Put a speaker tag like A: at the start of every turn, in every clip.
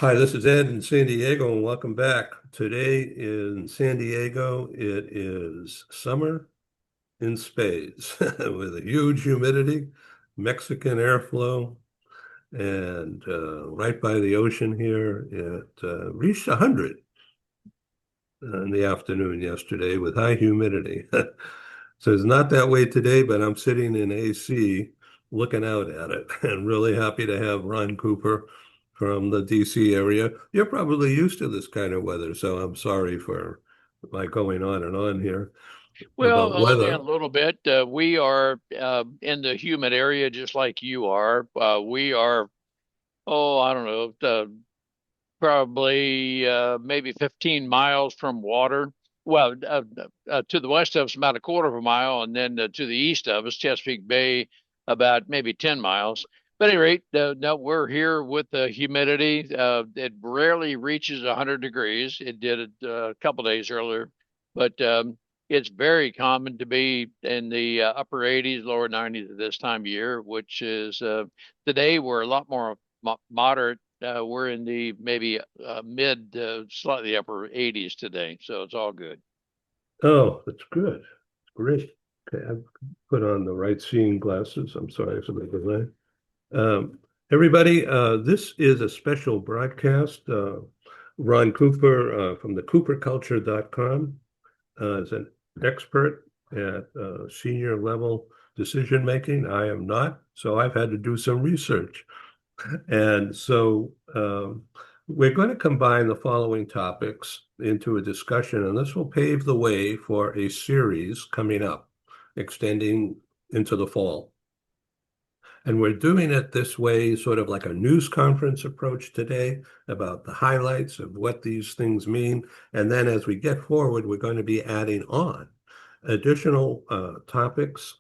A: Hi, this is Ed in San Diego, and welcome back. Today in San Diego, it is summer in spades with a huge humidity, Mexican airflow, and right by the ocean here, it reached 100 in the afternoon yesterday with high humidity. So it's not that way today, but I'm sitting in AC looking out at it and really happy to have Ron Cooper from the DC area. You're probably used to this kind of weather, so I'm sorry for my going on and on here
B: Well,
A: about
B: only a
A: weather.
B: little bit. We are in the humid area just like you are. We are, I don't know, probably maybe 15 miles from water. Well, to the west of us, about a quarter of a mile, and then to the east of us, Chesapeake Bay, about maybe 10 miles. But at any rate, no, we're here with the humidity. It rarely reaches 100 degrees. It did it a couple days earlier, but it's very common to be in the upper 80s, lower 90s at this time of year, which is today we're a lot more moderate. We're in the maybe mid, slightly upper 80s today, so it's all good.
A: Oh, that's good. Great. Okay, I've put on the right seeing glasses. I'm sorry for the delay. Everybody, this is a special broadcast. Ron Cooper from the CooperCulture.com is an expert at senior level decision making. I am not, so I've had to do some research. And so we're going to combine the following topics into a discussion, and this will pave the way for a series coming up, extending into the fall. And we're doing it this way, sort of like a news conference approach today about the highlights of what these things mean. And then as we get forward, we're going to be adding on additional topics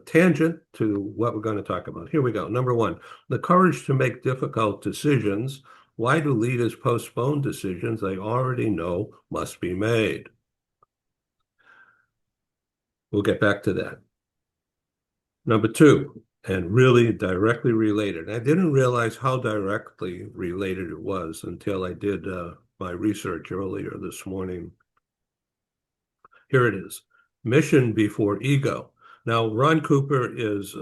A: tangent to what we're going to talk about. Here we go. Number one, the courage to make difficult decisions. Why do leaders postpone decisions they already know must be made? We'll get back to that. Number two, and really directly related. I didn't realize how directly related it was until I did my research earlier this morning. Here it is. Mission before ego. Now, Ron Cooper is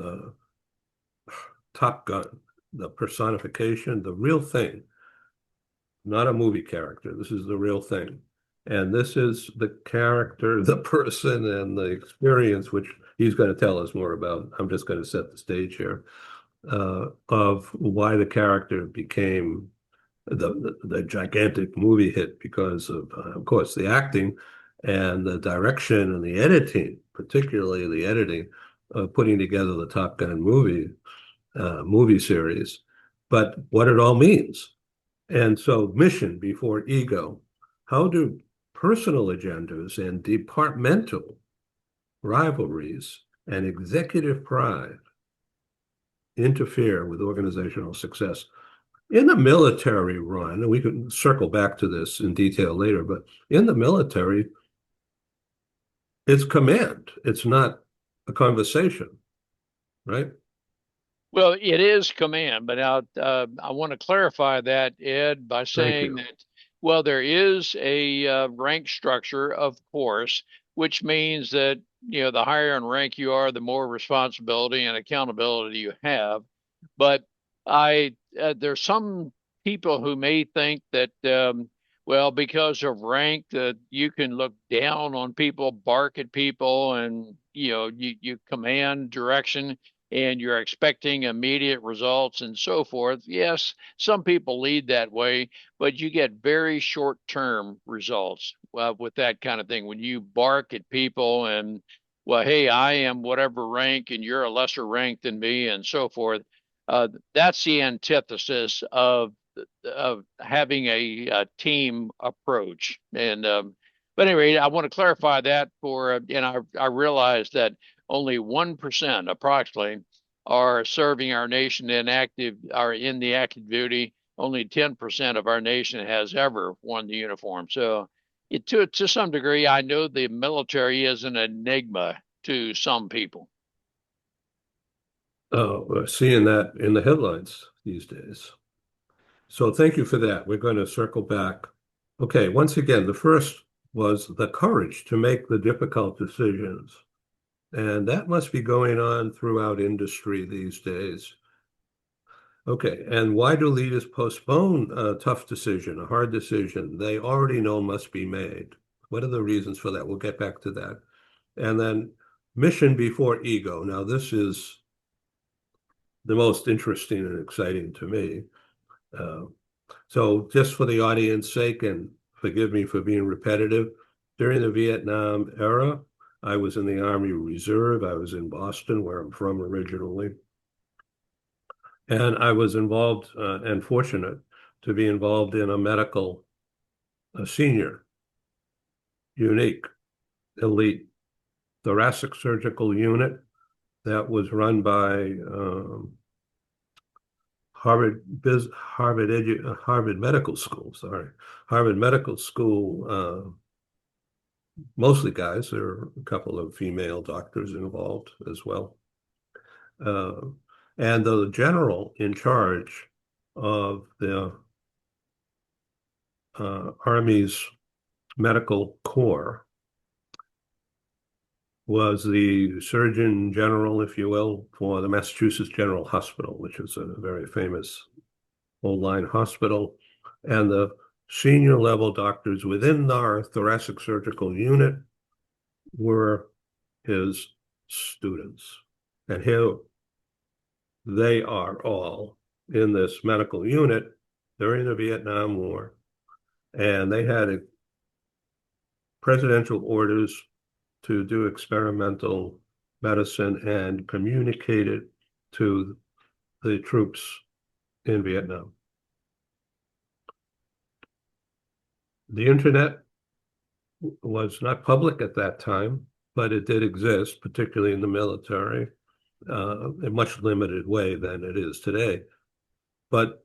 A: Top Gun, the personification, the real thing, not a movie character. This is the real thing. And this is the character, the person, and the experience, which he's going to tell us more about. I'm just going to set the stage here of why the character became the gigantic movie hit because of course, the acting and the direction and the editing, particularly the editing, putting together the Top Gun movie series, but what it all means. And so, mission before ego. How do personal agendas and departmental rivalries and executive pride interfere with organizational success? In the military run, and we can circle back to this in detail later, but in the military, it's command. It's not a conversation, right?
B: Well, it is command, but I want to clarify that, Ed, by
A: Thank
B: saying
A: you.
B: that, well, there is a rank structure, of course, which means that, the higher in rank you are, the more responsibility and accountability you have. But there's some people who may think that, well, because of rank, that you can look down on people, bark at people, and, you command direction and you're expecting immediate results and so forth. Yes, some people lead that way, but you get very short term results with that kind of thing. When you bark at people and, well, hey, I am whatever rank and you're a lesser rank than me and so forth, that's the antithesis of having a team approach. But anyway, I want to clarify that and I realize that only 1% approximately are serving our nation are in the active duty. Only 10% of our nation has ever worn the uniform. So to some degree, I know the military is an enigma to some people.
A: We're seeing that in the headlines these days. So thank you for that. We're going to circle back. Okay, once again, the first was the courage to make the difficult decisions. And that must be going on throughout industry these days. Okay, and why do leaders postpone a tough decision, a hard decision they already know must be made? What are the reasons for that? We'll get back to that. And then mission before ego. Now, this is the most interesting and exciting to me. Uh, so just for the audience sake, and forgive me for being repetitive, during the Vietnam era, I was in the Army Reserve. I was in Boston, where I'm from originally. And I was involved and fortunate to be involved in a senior, unique, elite thoracic surgical unit that was run by Harvard Medical School. Sorry, Harvard Medical School. Mostly guys. There are a couple of female doctors involved as well. And the general in charge of the Army's medical corps was the Surgeon General, if you will, for the Massachusetts General Hospital, which is a very famous old-line hospital. And the senior level doctors within our thoracic surgical unit were his students. And here they are all in this medical unit during the Vietnam War. And they had presidential orders to do experimental medicine and communicate it to the troops in Vietnam. The internet was not public at that time, but it did exist, particularly in the military, in a much limited way than it is today. But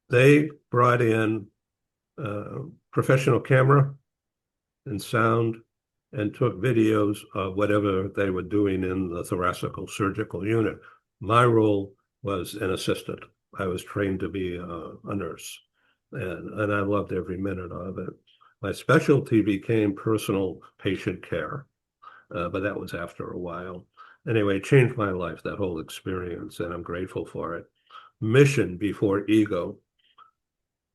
A: they brought in professional camera and sound and took videos of whatever they were doing in the thoracic surgical unit. My role was an assistant. I was trained to be a nurse, and I loved every minute of it. My specialty became personal patient care, but that was after a while. Anyway, it changed my life, that whole experience, and I'm grateful for it. Mission before ego.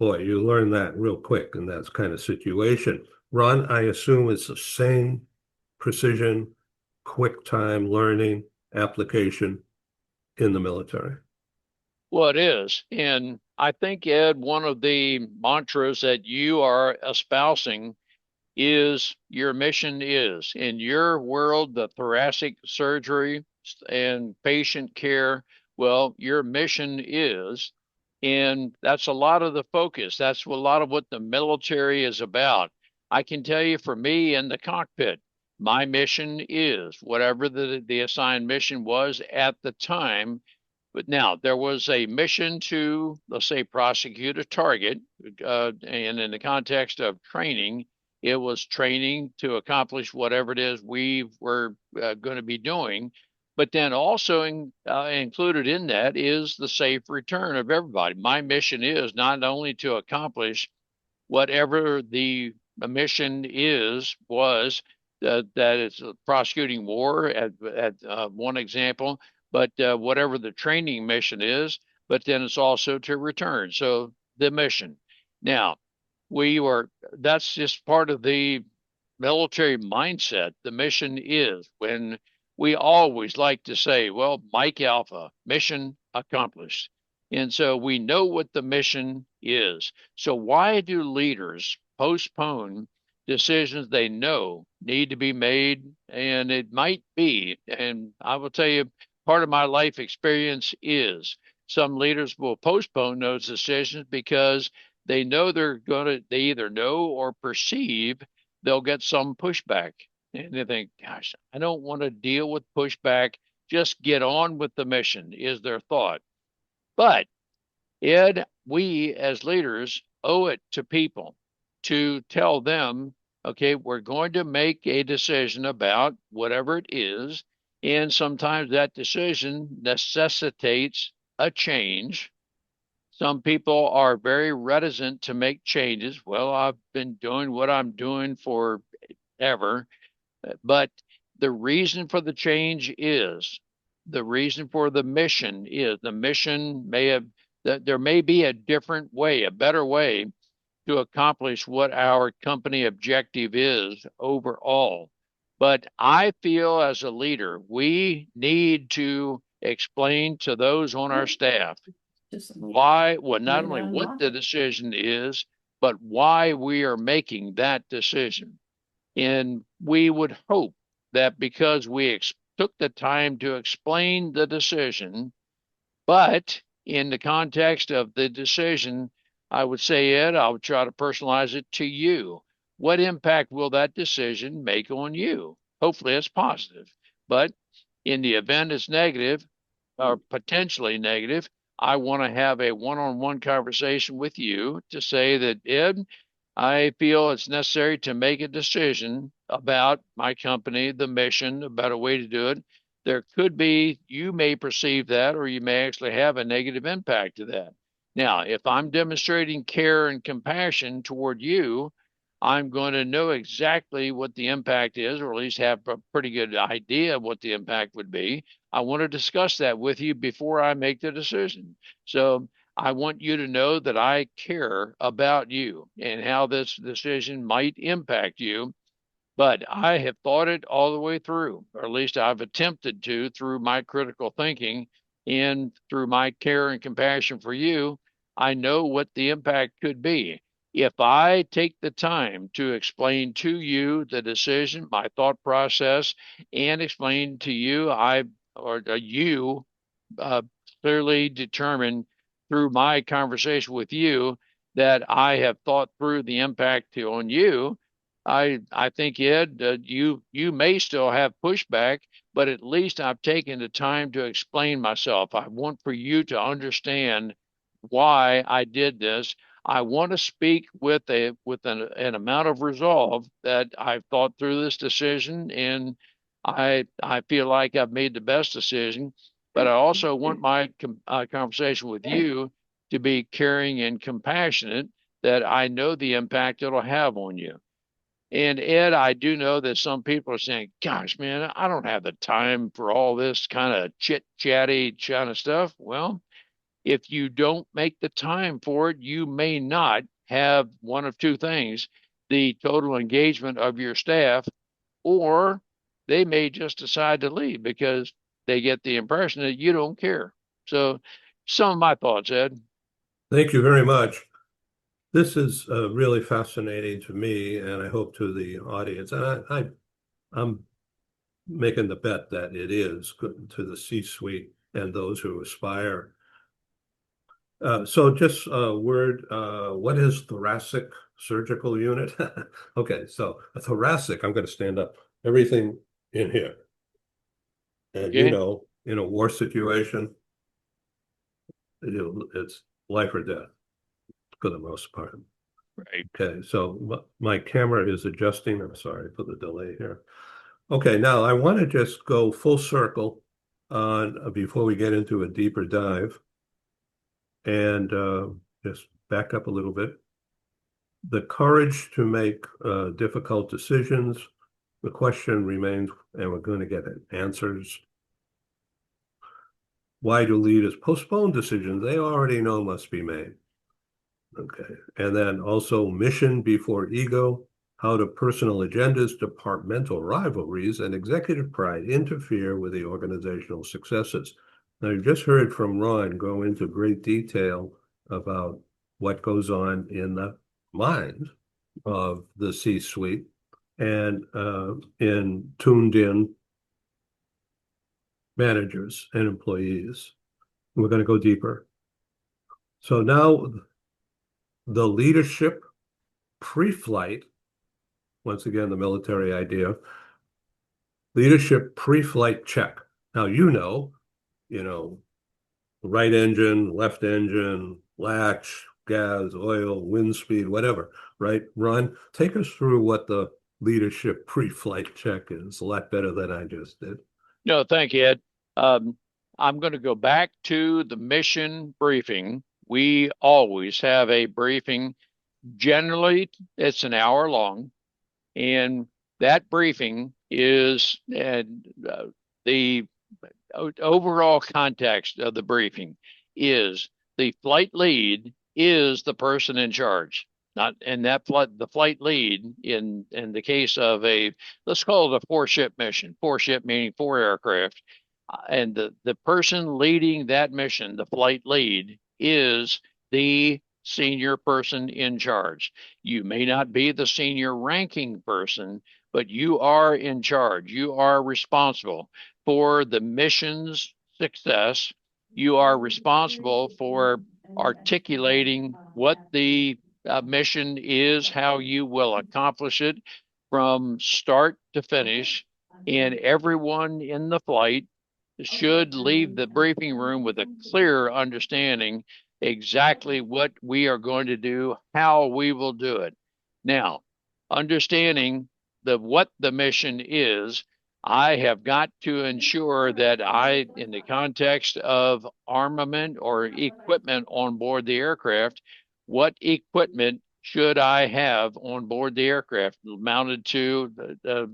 A: Boy, you learn that real quick in that kind of situation. Ron, I assume it's the same precision, quick time learning application in the military.
B: Well, it is. And I think, Ed, one of the mantras that you are espousing is your mission is in your world, the thoracic surgery and patient care. Well, your mission is, and that's a lot of the focus. That's a lot of what the military is about. I can tell you for me in the cockpit, my mission is whatever the assigned mission was at the time. But now there was a mission to, let's say, prosecute a target. And in the context of training, it was training to accomplish whatever it is we were going to be doing. But then also included in that is the safe return of everybody. My mission is not only to accomplish whatever the mission was that is prosecuting war at one example, but whatever the training mission is, but then it's also to return. So the mission. Now, that's just part of the military mindset. The mission is when we always like to say, well, Mike Alpha, mission accomplished. And so we know what the mission is. So why do leaders postpone decisions they know need to be made? And it might be, and I will tell you, part of my life experience is some leaders will postpone those decisions because they know they either know or perceive they'll get some pushback. And they think, gosh, I don't want to deal with pushback. Just get on with the mission, is their thought. But Ed, we as leaders owe it to people to tell them, okay, we're going to make a decision about whatever it is. And sometimes that decision necessitates a change. Some people are very reticent to make changes. Well, I've been doing what I'm doing forever, but the reason for the change is the reason for the mission is the mission may have that there may be a different way, a better way to accomplish what our company objective is overall. But I feel as a leader, we need to explain to those on our staff why, well, not only what the decision is, but why we are making that decision. And we would hope that because we took the time to explain the decision, but in the context of the decision, I would say, Ed, I would try to personalize it to you. What impact will that decision make on you? Hopefully it's positive. But in the event it's negative or potentially negative, I want to have a one-on-one conversation with you to say that, Ed, I feel it's necessary to make a decision about my company, the mission, about a way to do it. There could be, you may perceive that, or you may actually have a negative impact to that. Now, if I'm demonstrating care and compassion toward you, I'm going to know exactly what the impact is, or at least have a pretty good idea of what the impact would be. I want to discuss that with you before I make the decision. So I want you to know that I care about you and how this decision might impact you. But I have thought it all the way through, or at least I've attempted to through my critical thinking and through my care and compassion for you. I know what the impact could be. If I take the time to explain to you the decision, my thought process, and explain to you, you clearly determined through my conversation with you that I have thought through the impact on you. I think, Ed, you may still have pushback, but at least I've taken the time to explain myself. I want for you to understand why I did this. I want to speak with an amount of resolve that I've thought through this decision, and I feel like I've made the best decision. But I also want my conversation with you to be caring and compassionate, that I know the impact it'll have on you. And Ed, I do know that some people are saying, gosh, man, I don't have the time for all this kind of chit chatty kind of stuff. Well, if you don't make the time for it, you may not have one of two things: the total engagement of your staff, or they may just decide to leave because they get the impression that you don't care. So, some of my thoughts, Ed.
A: Thank you very much. This is really fascinating to me, and I hope to the audience. And I'm making the bet that it is good to the C-suite and those who aspire. So just a word, what is thoracic surgical unit? Okay, so a thoracic, I'm going to stand up, everything in here. And
B: Okay.
A: in a war situation, it's life or death for the most part.
B: Right.
A: Okay, so my camera is adjusting. I'm sorry for the delay here. Okay, now I want to just go full circle on before we get into a deeper dive, and just back up a little bit. The courage to make difficult decisions. The question remains, and we're going to get answers. Why do leaders postpone decisions they already know must be made? Okay, and then also mission before ego. How do personal agendas, departmental rivalries, and executive pride interfere with the organizational successes? Now, you've just heard from Ron go into great detail about what goes on in the mind of the C-suite and in tuned in managers and employees. We're going to go deeper. So now the leadership pre-flight, once again, the military idea, leadership pre-flight check. Now, right engine, left engine, latch, gas, oil, wind speed, whatever, right? Ron, take us through what the leadership pre-flight check is. A lot better than I just did.
B: No, thank you, Ed. I'm going to go back to the mission briefing we always have a briefing. Generally, it's an hour long, and that briefing is the overall context of the briefing is the flight lead is the person in charge. Not and that the flight lead in the case of a, let's call it a 4-ship mission. 4-ship meaning 4 aircraft, and the person leading that mission, the flight lead, is the senior person in charge. You may not be the senior ranking person, but you are in charge. You are responsible for the mission's success. You are responsible for articulating what the mission is, how you will accomplish it from start to finish. And everyone in the flight should leave the briefing room with a clear understanding exactly what we are going to do, how we will do it. Now, understanding what the mission is, I have got to ensure that I, in the context of armament or equipment on board the aircraft, what equipment should I have on board the aircraft mounted to,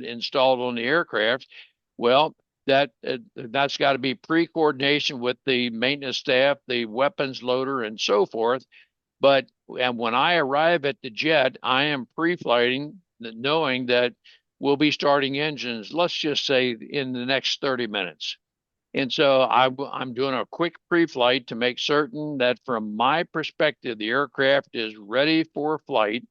B: installed on the aircraft? Well, that's got to be pre-coordination with the maintenance staff, the weapons loader, and so forth. But and when I arrive at the jet, I am pre-flighting, knowing that we'll be starting engines, let's just say in the next 30 minutes. And so I'm doing a quick pre-flight to make certain that from my perspective, the aircraft is ready for flight.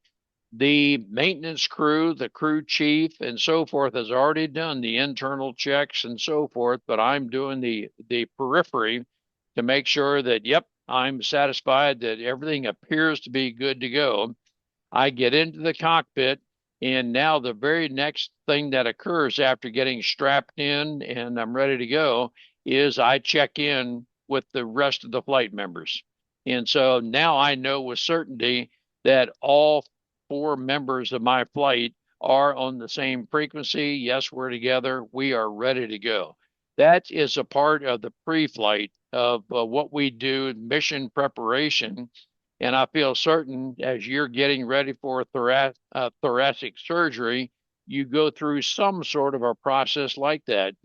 B: The maintenance crew, the crew chief, and so forth has already done the internal checks and so forth, but I'm doing the periphery to make sure that, yep, I'm satisfied that everything appears to be good to go. I get into the cockpit, and now the very next thing that occurs after getting strapped in and I'm ready to go is I check in with the rest of the flight members. And so now I know with certainty that all 4 members of my flight are on the same frequency. Yes, we're together. We are ready to go. That is a part of the pre-flight of what we do, mission preparation. And I feel certain as you're getting ready for thoracic surgery, you go through some sort of a process like that.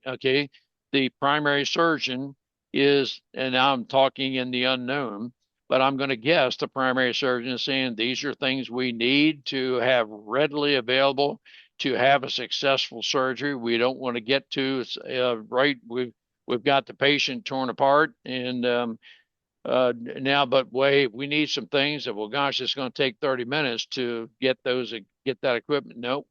B: Okay, the primary surgeon is, and now I'm talking in the unknown, but I'm going to guess the primary surgeon is saying these are things we need to have readily available to have a successful surgery. We don't want to get to right. We've got the patient torn apart, and now, but wait, we need some things that, well, gosh, it's going to take 30 minutes to get that equipment. No,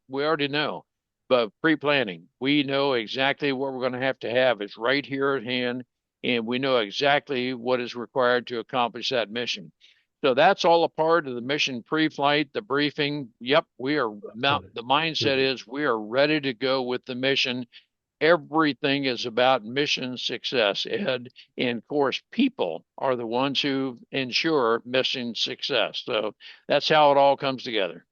B: we already know. But pre-planning, we know exactly what we're going to have. It's right here at hand, and we know exactly what is required to accomplish that mission. So that's all a part of the mission pre-flight, the briefing. Yep, the mindset is we are ready to go with the mission. Everything is about mission success, Ed. And of course, people are the ones who ensure mission success. So that's how it all comes together.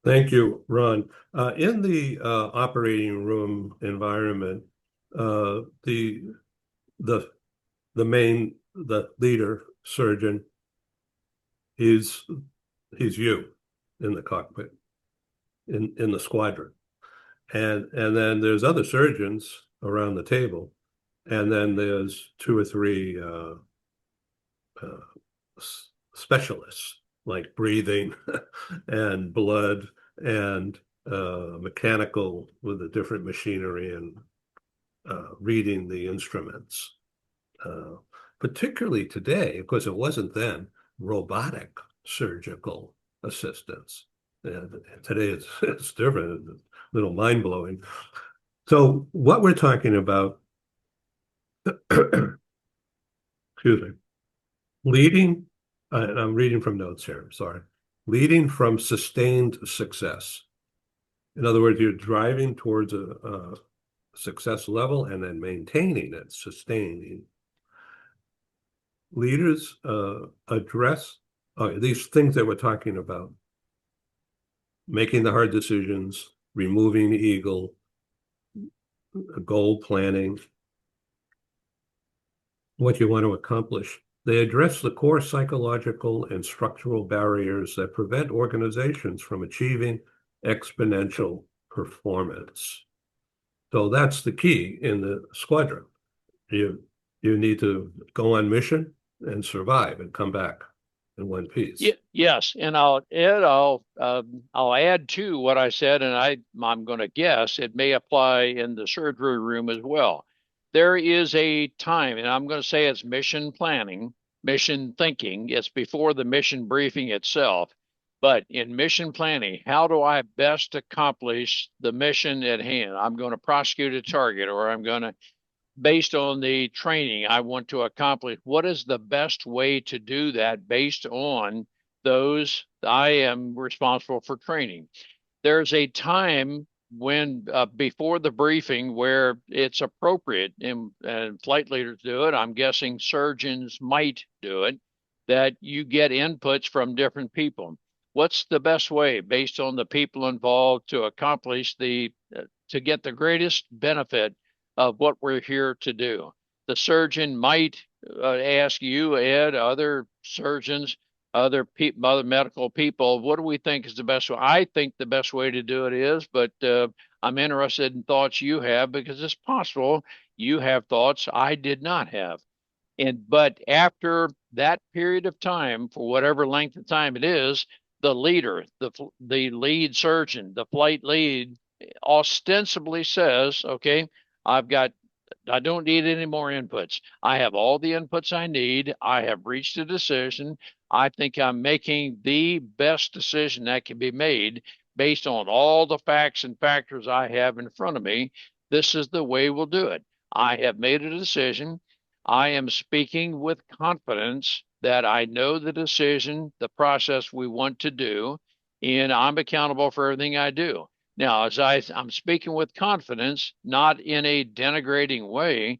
A: Thank you, Ron. In the operating room environment, the the the leader surgeon, he's you in the cockpit, in the squadron. And then there's other surgeons around the table, and then there's 2 or 3 specialists like breathing and blood and mechanical with the different machinery and reading the instruments. Particularly today, because it wasn't then, robotic surgical assistance. And today it's different, a little mind-blowing. So what we're talking about, excuse me, leading, and I'm reading from notes here, I'm sorry, leading from sustained success. In other words, you're driving towards a success level and then maintaining it, sustaining. Leaders address these things that we're talking about: making the hard decisions, removing ego, goal planning, what you want to accomplish. They address the core psychological and structural barriers that prevent organizations from achieving exponential performance. So that's the key in the squadron. You need to go on mission and survive and come back in one piece.
B: Yes, and I'll add to what I said, and I'm going to guess it may apply in the surgery room as well. There is a time, and I'm going to say it's mission planning, mission thinking. It's before the mission briefing itself. But in mission planning, how do I best accomplish the mission at hand? I'm going to prosecute a target, or I'm going to, based on the training I want to accomplish, what is the best way to do that based on those I am responsible for training? There's a time when before the briefing where it's appropriate, and flight leaders do it. I'm guessing surgeons might do it, that you get inputs from different people. What's the best way based on the people involved to accomplish to get the greatest benefit of what we're here to do? The surgeon might ask you, Ed, other surgeons, other medical people, what do we think is the best way? I think the best way to do it is, but I'm interested in thoughts you have, because it's possible you have thoughts I did not have. But after that period of time, for whatever length of time it is, the leader, the lead surgeon, the flight lead, ostensibly says, okay, I don't need any more inputs. I have all the inputs I need. I have reached a decision. I think I'm making the best decision that can be made based on all the facts and factors I have in front of me. This is the way we'll do it. I have made a decision. I am speaking with confidence that I know the decision, the process we want to do, and I'm accountable for everything I do. Now, I'm speaking with confidence, not in a denigrating way,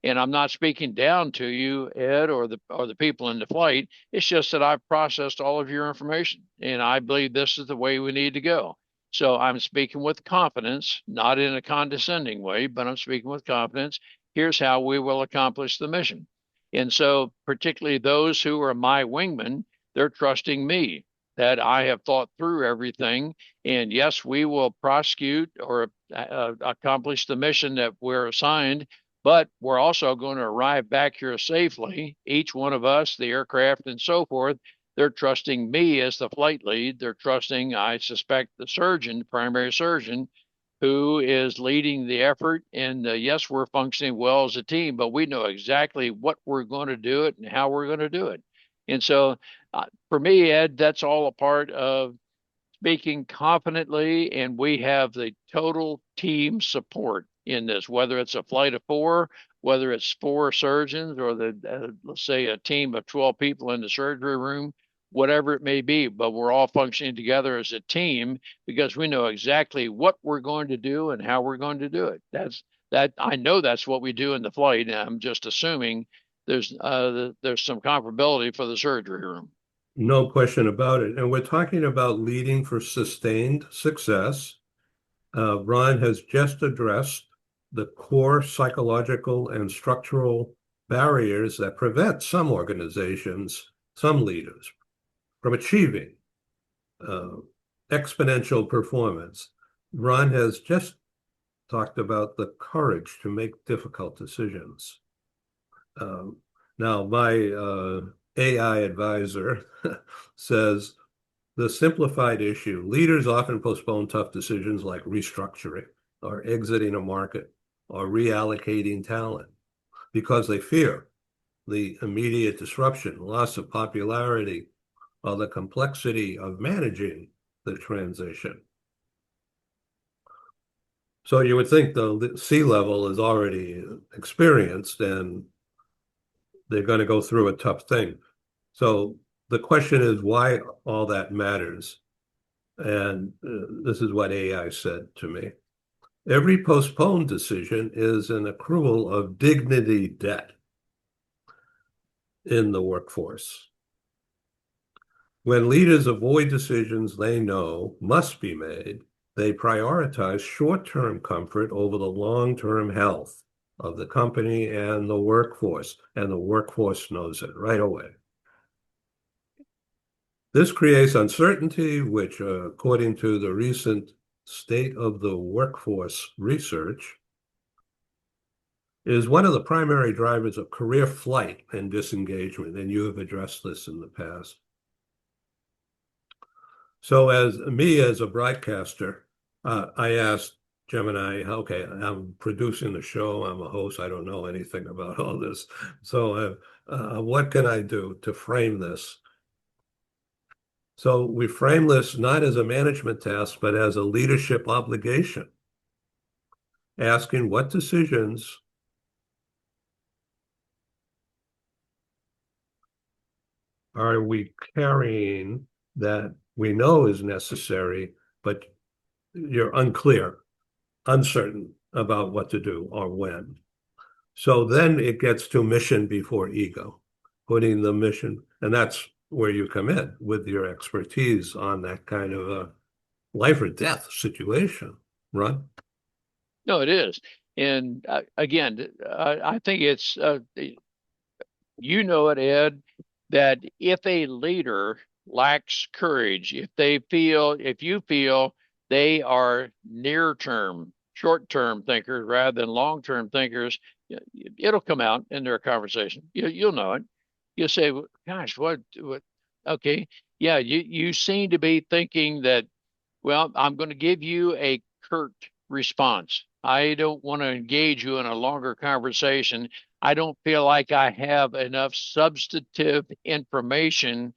B: and I'm not speaking down to you, Ed, or the people in the flight. It's just that I've processed all of your information, and I believe this is the way we need to go. So I'm speaking with confidence, not in a condescending way, but I'm speaking with confidence. Here's how we will accomplish the mission. And so, particularly those who are my wingmen, they're trusting me that I have thought through everything. And yes, we will prosecute or accomplish the mission that we're assigned, but we're also going to arrive back here safely. Each one of us, the aircraft and so forth, they're trusting me as the flight lead. They're trusting, I suspect, the surgeon, primary surgeon, who is leading the effort. And yes, we're functioning well as a team, but we know exactly what we're going to do it and how we're going to do it. And so for me, Ed, that's all a part of speaking confidently, and we have the total team support in this, whether it's a flight of 4, whether it's 4 surgeons, or let's say a team of 12 people in the surgery room, whatever it may be, but we're all functioning together as a team because we know exactly what we're going to do and how we're going to do it. I know that's what we do in the flight, and I'm just assuming there's some comparability for the surgery room.
A: No question about it. And we're talking about leading for sustained success. Ron has just addressed the core psychological and structural barriers that prevent some organizations, some leaders, from achieving exponential performance. Ron has just talked about the courage to make difficult decisions. Now, my AI advisor says the simplified issue, leaders often postpone tough decisions like restructuring or exiting a market or reallocating talent because they fear the immediate disruption, loss of popularity, or the complexity of managing the transition. So you would think the C-level is already experienced and they're going to go through a tough thing. So the question is why all that matters. And this is what AI said to me. Every postponed decision is an accrual of dignity debt in the workforce. When leaders avoid decisions they know must be made, they prioritize short-term comfort over the long-term health of the company and the workforce knows it right away. This creates uncertainty, which, according to the recent State of the Workforce research, is one of the primary drivers of career flight and disengagement, and you have addressed this in the past. So as a broadcaster, I asked Gemini, okay, I'm producing the show, I'm a host, I don't know anything about all this. So what can I do to frame this? So we frame this not as a management task, but as a leadership obligation, asking what decisions are we carrying that we know is necessary, but you're unclear, uncertain about what to do or when. So then it gets to mission before ego, putting the mission, and that's where you come in with your expertise on that kind of a life or death situation, Ron?
B: No, it is. And again, I think it's, you know it, Ed, that if a leader lacks courage, if you feel they are near term, short term thinkers rather than long term thinkers, it'll come out in their conversation. You'll know it. You'll say, gosh, what, okay. Yeah, you seem to be thinking that, well, I'm going to give you a curt response. I don't want to engage you in a longer conversation. I don't feel like I have enough substantive information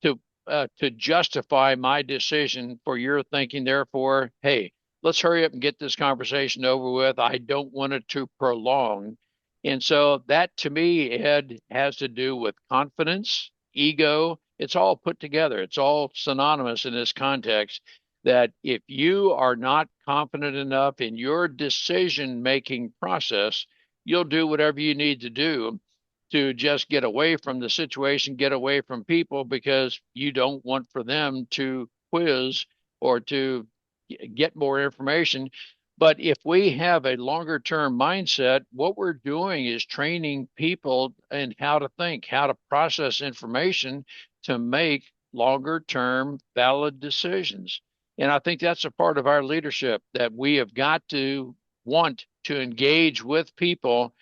B: to justify my decision for your thinking. Therefore, hey, let's hurry up and get this conversation over with. I don't want it to prolong. And so that to me, Ed, has to do with confidence, ego. It's all put together. It's all synonymous in this context that if you are not confident enough in your decision making process, you'll do whatever you need to do to just get away from the situation, get away from people because you don't want for them to quiz or to get more information. But if we have a longer term mindset, what we're doing is training people in how to think, how to process information to make longer term valid decisions. And I think that's a part of our leadership that we have got to want to engage with people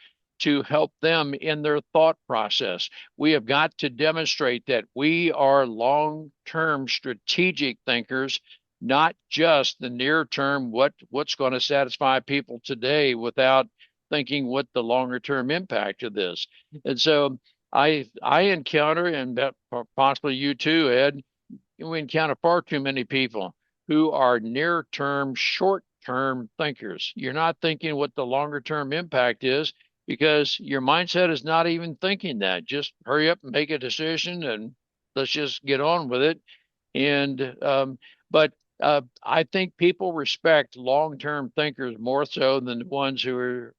B: to help them in their thought process. We have got to demonstrate that we are long-term strategic thinkers, not just the near term, what's going to satisfy people today without thinking what the longer term impact of this. And so I encounter, and possibly you too, Ed, we encounter far too many people who are near term, short term thinkers. You're not thinking what the longer term impact is because your mindset is not even thinking that. Just hurry up and make a decision and let's just get on with it. And but I think people respect long-term thinkers more so than the ones who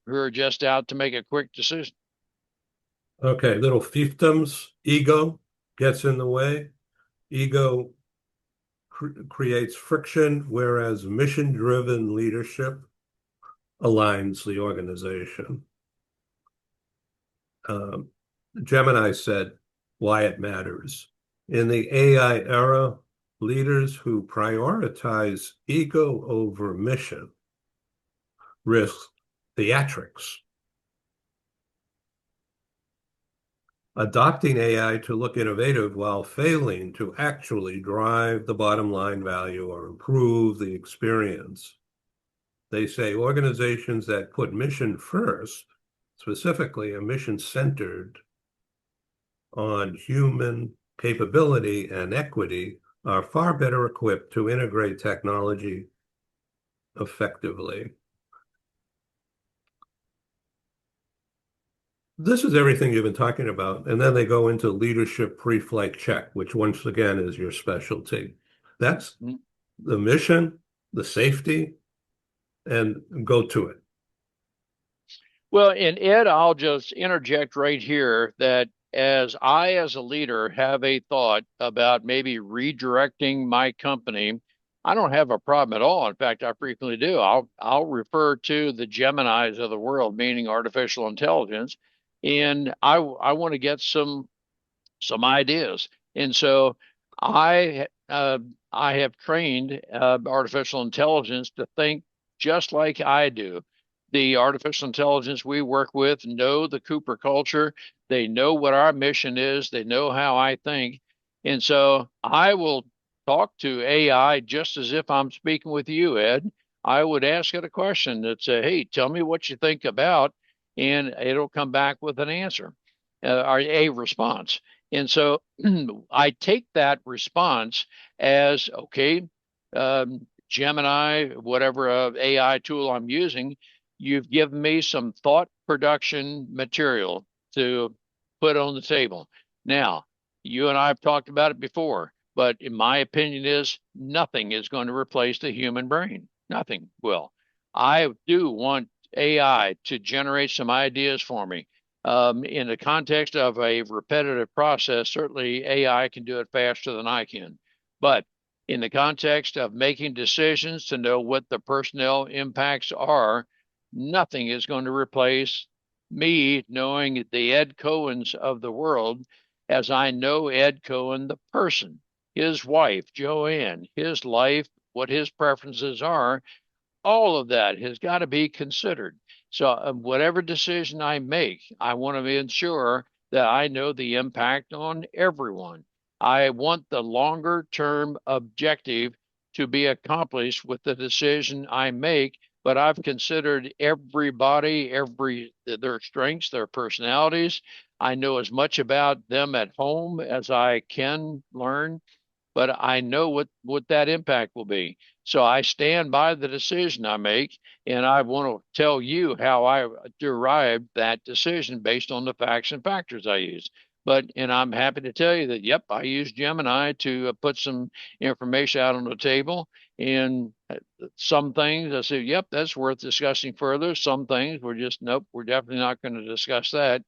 B: are just out to make a quick decision.
A: Okay, little fiefdoms, ego gets in the way. Ego creates friction, whereas mission-driven leadership aligns the organization. Gemini said why it matters. In the AI era, leaders who prioritize ego over mission risk theatrics. Adopting AI to look innovative while failing to actually drive the bottom line value or improve the experience. They say organizations that put mission first, specifically a mission centered on human capability and equity, are far better equipped to integrate technology effectively. This is everything you've been talking about. And then they go into leadership pre-flight check, which once again is your specialty. That's the mission, the safety, and go to it.
B: Well, and Ed, I'll just interject right here that as a leader, have a thought about maybe redirecting my company, I don't have a problem at all. In fact, I frequently do. I'll refer to the Geminis of the world, meaning artificial intelligence, and I want to get some ideas. And so I have trained artificial intelligence to think just like I do. The artificial intelligence we work with know the Cooper culture. They know what our mission is. They know how I think. And so I will talk to AI just as if I'm speaking with you, Ed. I would ask it a question that say, "Hey, tell me what you think about," and it'll come back with an answer or a response. And so I take that response as okay, Gemini, whatever AI tool I'm using, you've given me some thought production material to put on the table. Now, you and I have talked about it before, but in my opinion is nothing is going to replace the human brain. Nothing will. I do want AI to generate some ideas for me. In the context of a repetitive process, certainly AI can do it faster than I can. But in the context of making decisions to know what the personnel impacts are, nothing is going to replace me knowing the Ed Cohens of the world as I know Ed Cohen, the person, his wife, Joanne, his life, what his preferences are. All of that has got to be considered. So, whatever decision I make, I want to ensure that I know the impact on everyone. I want the longer term objective to be accomplished with the decision I make, but I've considered everybody, their strengths, their personalities. I know as much about them at home as I can learn, but I know what that impact will be. So I stand by the decision I make, and I want to tell you how I derived that decision based on the facts and factors I use. And I'm happy to tell you that, yep, I used Gemini to put some information out on the table. And some things I said, yep, that's worth discussing further. Some things we're just, nope, we're definitely not going to discuss that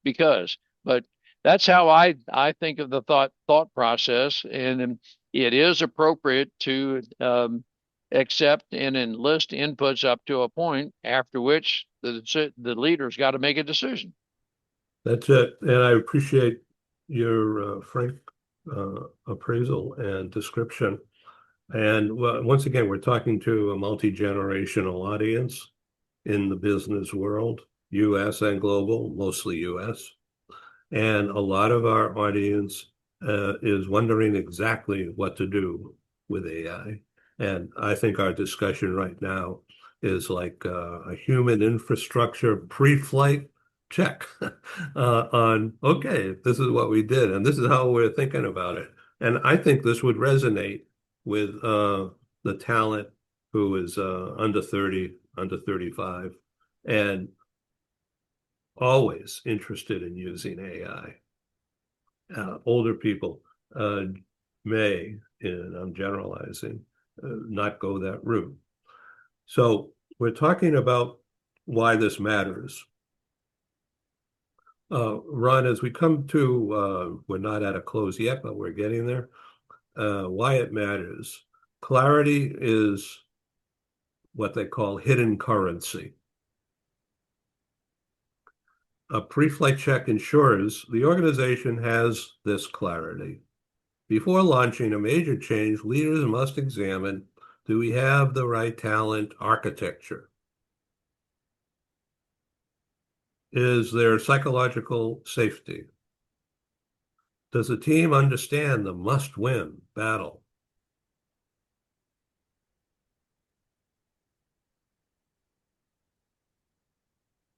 B: because, but that's how I think of the thought process, and it is appropriate to accept and enlist inputs up to a point after which the leader's got to make a decision.
A: That's it. And I appreciate your frank appraisal and description. And once again, we're talking to a multi-generational audience in the business world, US and global, mostly US. And a lot of our audience is wondering exactly what to do with AI. And I think our discussion right now is like a human infrastructure pre-flight check on, okay, this is what we did, and this is how we're thinking about it. And I think this would resonate with the talent who is under 30, under 35, and always interested in using AI. Older people may, and I'm generalizing, not go that route. So we're talking about why this matters. Ron, as we come to, we're not at a close yet, but we're getting there. Why it matters. Clarity is what they call hidden currency. A pre-flight check ensures the organization has this clarity. Before launching a major change, leaders must examine, do we have the right talent architecture? Is there psychological safety? Does the team understand the must-win battle?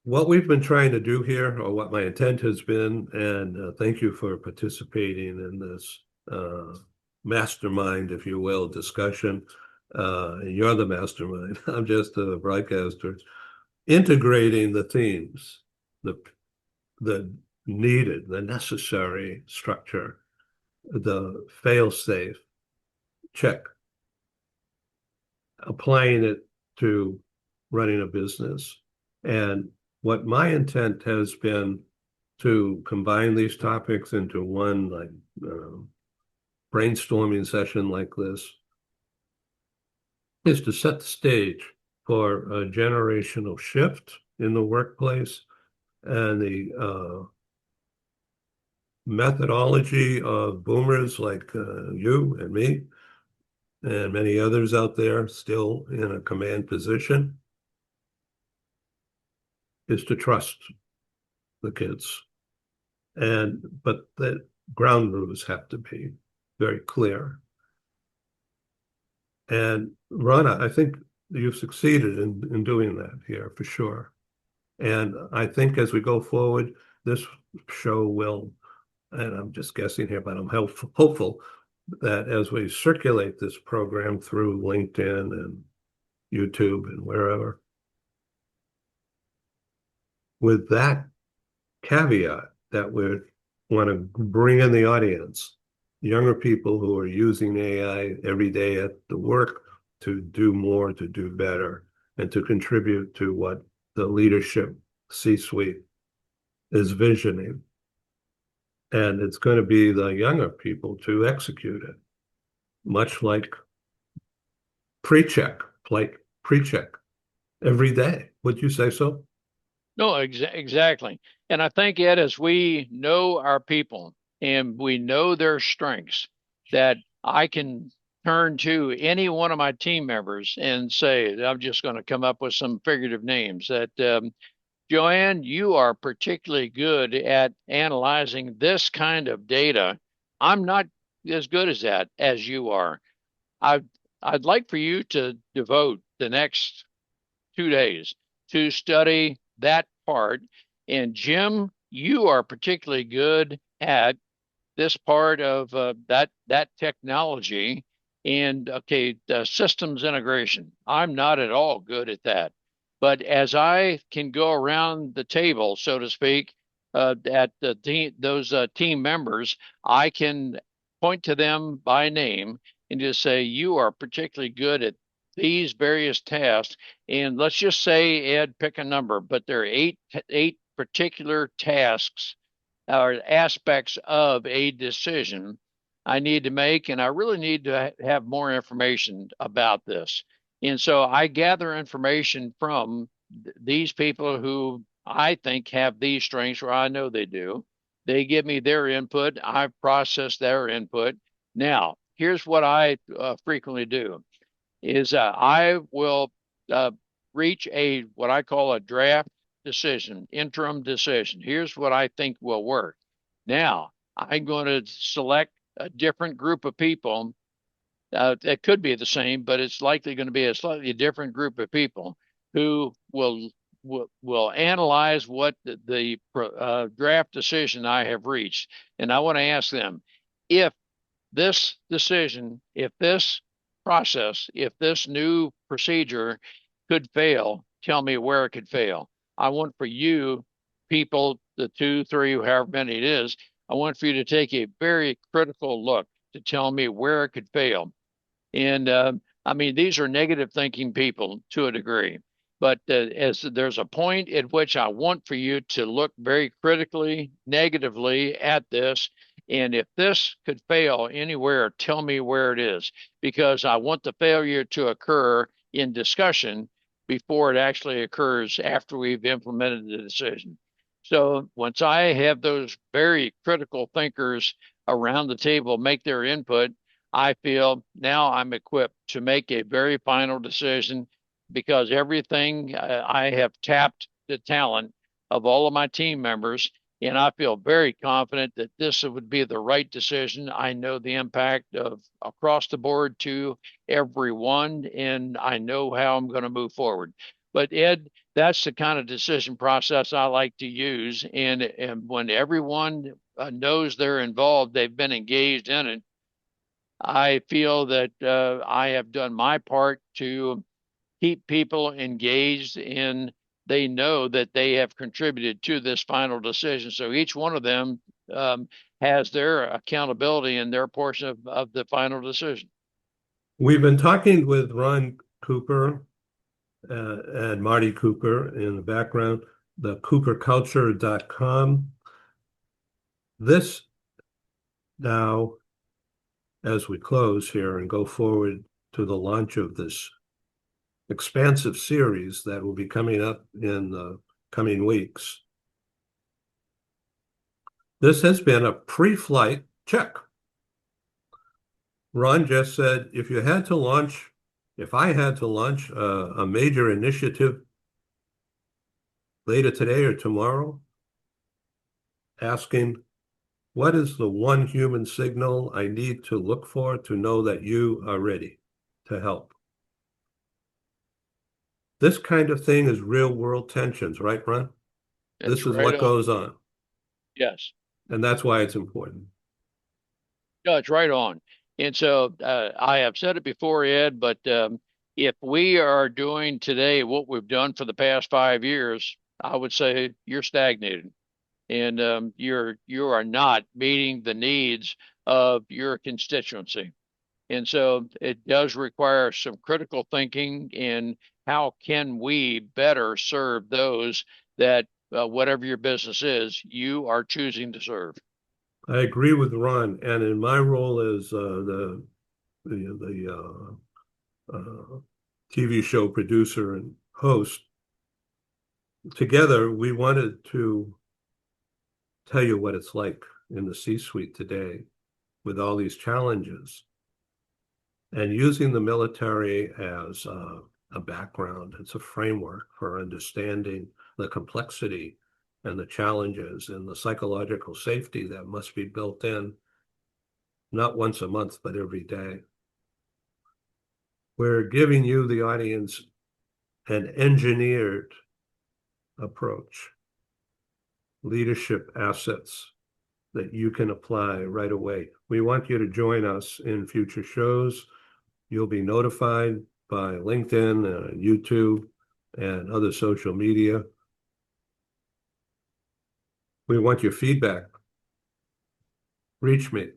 A: What we've been trying to do here, or what my intent has been, and thank you for participating in this mastermind, if you will, discussion. You're the mastermind. I'm just a broadcaster. Integrating the themes, the needed, the necessary structure, the fail-safe check, applying it to running a business. And what my intent has been to combine these topics into one like brainstorming session like this is to set the stage for a generational shift in the workplace and the methodology of boomers like you and me and many others out there still in a command position is to trust the kids. But the ground rules have to be very clear. And Ron, I think you've succeeded in doing that here for sure. And I think as we go forward, this show will, and I'm just guessing here, but I'm hopeful that as we circulate this program through LinkedIn and YouTube and wherever, with that caveat that we want to bring in the audience, younger people who are using AI every day at the work to do more, to do better, and to contribute to what the leadership C-suite is visioning. And it's going to be the younger people to execute it, much like pre-check every day. Would you say so?
B: No, exactly. And I think, Ed, as we know our people and we know their strengths, that I can turn to any one of my team members and say, I'm just going to come up with some figurative names that, Joanne, you are particularly good at analyzing this kind of data. I'm not as good as that as you are. I'd like for you to devote the next 2 days to study that part. And Jim, you are particularly good at this part of that technology and okay, the systems integration. I'm not at all good at that. But as I can go around the table, so to speak, at those team members, I can point to them by name and just say, you are particularly good at these various tasks. And let's just say, Ed, pick a number, but there are eight particular tasks or aspects of a decision I need to make, and I really need to have more information about this. And so I gather information from these people who I think have these strengths, or I know they do. They give me their input. I process their input. Now, here's what I frequently do is I will reach a what I call a draft decision, interim decision. Here's what I think will work. Now, I'm going to select a different group of people. It could be the same, but it's likely going to be a slightly different group of people who will analyze what the draft decision I have reached. And I want to ask them if this decision, if this process, if this new procedure could fail, tell me where it could fail. I want for you, people, the 2, 3, however many it is, I want for you to take a very critical look to tell me where it could fail. And I mean, these are negative thinking people to a degree. But as there's a point at which I want for you to look very critically, negatively at this. And if this could fail anywhere, tell me where it is, because I want the failure to occur in discussion before it actually occurs after we've implemented the decision. So once I have those very critical thinkers around the table make their input, I feel now I'm equipped to make a very final decision because everything I have tapped the talent of all of my team members, and I feel very confident that this would be the right decision. I know the impact of across the board to everyone, and I know how I'm going to move forward. But Ed, that's the kind of decision process I like to use. And when everyone knows they're involved, they've been engaged in it, I feel that I have done my part to keep people engaged and they know that they have contributed to this final decision. So each one of them has their accountability in their portion of the final decision.
A: We've been talking with Ron Cooper and Marty Cooper in the background, the CooperCulture.com. This now, as we close here and go forward to the launch of this expansive series that will be coming up in the coming weeks. This has been a pre-flight check. Ron just said, if I had to launch a major initiative later today or tomorrow, asking, what is the one human signal I need to look for to know that you are ready to help? This kind of thing is real world tensions, right, Ron?
B: That's
A: This is
B: right
A: what
B: on.
A: goes on.
B: Yes.
A: And that's why it's important.
B: No, it's right on. And so I have said it before, Ed, but if we are doing today what we've done for the past 5 years, I would say you're stagnated, and you are not meeting the needs of your constituency. And so it does require some critical thinking in how can we better serve those that whatever your business is, you are choosing to serve.
A: I agree with Ron, and in my role as TV show producer and host, together we wanted to tell you what it's like in the C-suite today with all these challenges, and using the military as a background. It's a framework for understanding the complexity and the challenges and the psychological safety that must be built in, not once a month, but every day. We're giving you, the audience, an engineered approach, leadership assets that you can apply right away. We want you to join us in future shows. You'll be notified by LinkedIn, YouTube, and other social media. We want your feedback. Reach me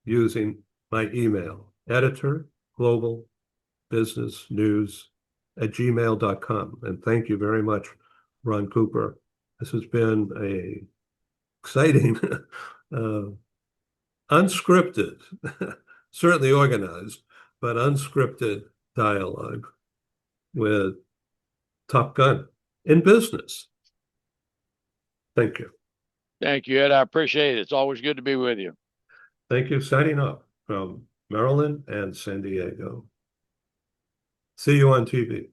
A: using my email, editorglobalbusinessnews@gmail.com. And thank you very much, Ron Cooper. This has been a exciting, unscripted, certainly organized, but unscripted dialogue with Top Gun in business. Thank you.
B: Thank you, Ed. I appreciate it. It's always good to be with you.
A: Thank you. Signing off from Maryland and San Diego. See you on TV.